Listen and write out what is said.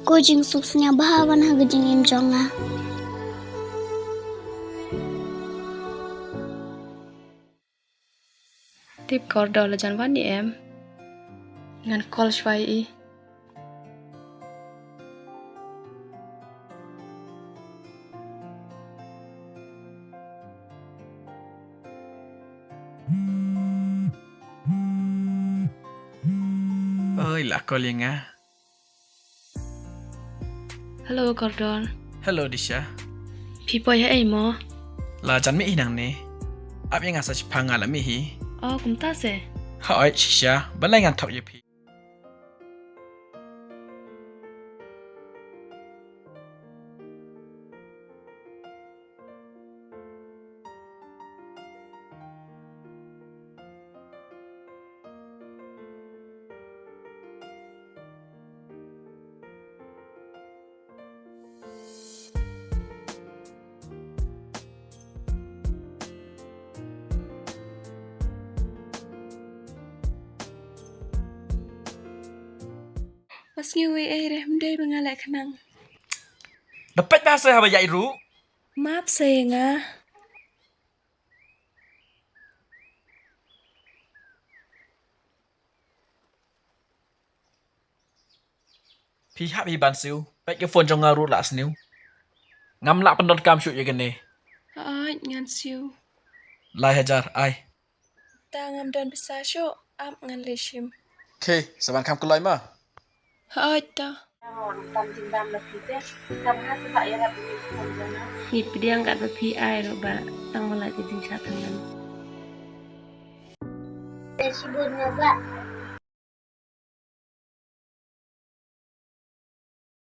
Kucing suksnya bahawan hagajing imjonga. Tiếp cột đầu là chẳng vấn đi em. Ngàn call xoay y. Ơi là cô liền á. Hello Gordon. Hello Disha. People hay mo. Là chẳng mỹ năng nè. Áp yang asa chipang ala mi hi. Cũng ta sẽ. Hỏi Shisha, vẫn lại ngàn thọc yếp hi. Mas ngewe rem day mengalek kenang. Dapat bahasa haba yai ru. Maaf sayang ah. Pi hap hi ban siu. Baik ke phone trong ngaru lak sniu. Ngam lak pendon kam syuk ya gane. Ngan siu. Lai hajar ai. Ta ngam dan bisa syuk. Ngan leshim. Okay, saban kam kulai ma. Ta. Nhịp đi ăn gạt với PI rồi bà tăng một lại cái chính xác thằngนั้น. Sibuk nga ba?